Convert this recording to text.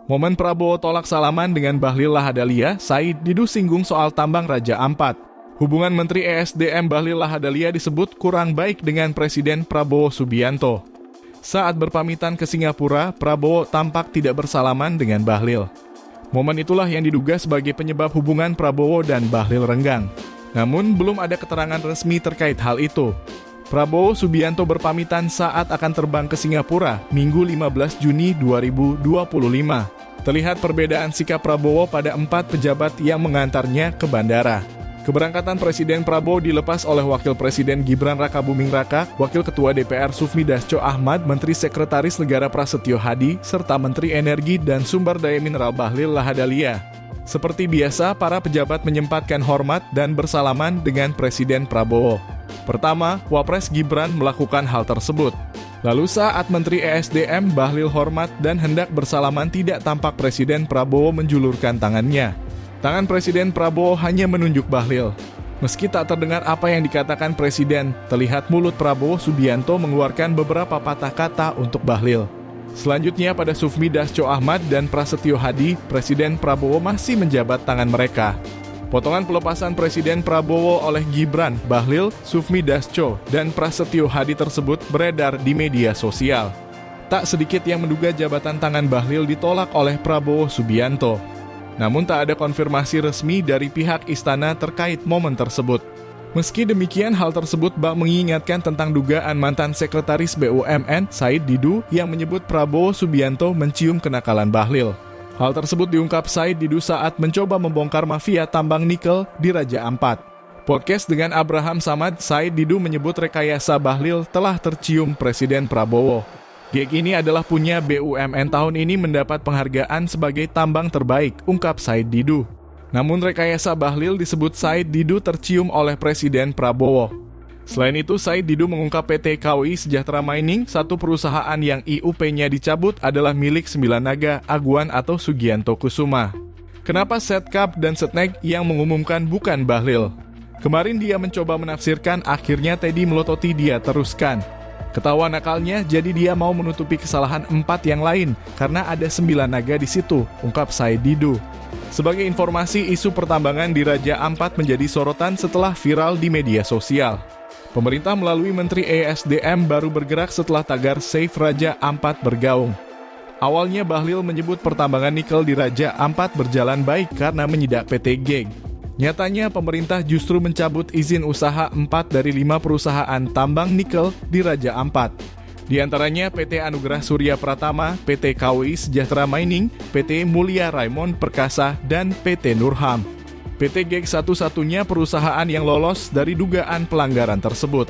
Momen Prabowo tolak salaman dengan Bahlil Lahadalia, Said Didu singgung soal tambang Raja Ampat. Hubungan Menteri ESDM Bahlil Lahadalia disebut kurang baik dengan Presiden Prabowo Subianto. Saat berpamitan ke Singapura, Prabowo tampak tidak bersalaman dengan Bahlil. Momen itulah yang diduga sebagai penyebab hubungan Prabowo dan Bahlil renggang. Namun belum ada keterangan resmi terkait hal itu. Prabowo Subianto berpamitan saat akan terbang ke Singapura Minggu 15 Juni 2025. Terlihat perbedaan sikap Prabowo pada 4 pejabat yang mengantarnya ke bandara. Keberangkatan Presiden Prabowo dilepas oleh Wakil Presiden Gibran Rakabuming Raka, Wakil Ketua DPR Sufmi Dasko Ahmad, Menteri Sekretaris Negara Prasetyo Hadi, serta Menteri Energi dan Sumber Daya Mineral Bahlil Lahadalia. Seperti biasa, para pejabat menyempatkan hormat dan bersalaman dengan Presiden Prabowo. Pertama, Wapres Gibran melakukan hal tersebut. Lalu saat Menteri ESDM Bahlil hormat dan hendak bersalaman, tidak tampak Presiden Prabowo menjulurkan tangannya. Tangan Presiden Prabowo hanya menunjuk Bahlil. Meski tak terdengar apa yang dikatakan Presiden, terlihat mulut Prabowo Subianto mengeluarkan beberapa patah kata untuk Bahlil. Selanjutnya pada Sufmi Dasko Ahmad dan Prasetyo Hadi, Presiden Prabowo masih menjabat tangan mereka. Potongan pelepasan Presiden Prabowo oleh Gibran, Bahlil, Sufmi Dasko, dan Prasetyo Hadi tersebut beredar di media sosial. Tak sedikit yang menduga jabatan tangan Bahlil ditolak oleh Prabowo Subianto. Namun tak ada konfirmasi resmi dari pihak istana terkait momen tersebut. Meski demikian, hal tersebut bak mengingatkan tentang dugaan mantan Sekretaris BUMN Said Didu yang menyebut Prabowo Subianto mencium kenakalan Bahlil. Hal tersebut diungkap Said Didu saat mencoba membongkar mafia tambang nikel di Raja Ampat. Podcast dengan Abraham Samad, Said Didu menyebut rekayasa Bahlil telah tercium Presiden Prabowo. Gig ini adalah punya BUMN tahun ini mendapat penghargaan sebagai tambang terbaik, ungkap Said Didu. Namun rekayasa Bahlil disebut Said Didu tercium oleh Presiden Prabowo. Selain itu, Said Didu mengungkap PT KOI Sejahtera Mining, satu perusahaan yang IUP-nya dicabut adalah milik Sembilan Naga, Aguan atau Sugianto Kusuma. Kenapa Setkap dan Setnek yang mengumumkan bukan Bahlil? Kemarin dia mencoba menafsirkan, akhirnya Teddy melototi dia teruskan. Ketahuan nakalnya, jadi dia mau menutupi kesalahan 4 yang lain karena ada 9 naga di situ, ungkap Said Didu. Sebagai informasi, isu pertambangan di Raja Ampat menjadi sorotan setelah viral di media sosial. Pemerintah melalui Menteri ESDM baru bergerak setelah tagar Save Raja Ampat bergaung. Awalnya Bahlil menyebut pertambangan nikel di Raja Ampat berjalan baik karena menyidak PT GEG. Nyatanya pemerintah justru mencabut izin usaha 4 dari 5 perusahaan tambang nikel di Raja Ampat. Di antaranya PT Anugerah Surya Pratama, PT KOI Sejahtera Mining, PT Mulia Raymond Perkasa, dan PT Nurham. PT GEG satu-satunya perusahaan yang lolos dari dugaan pelanggaran tersebut.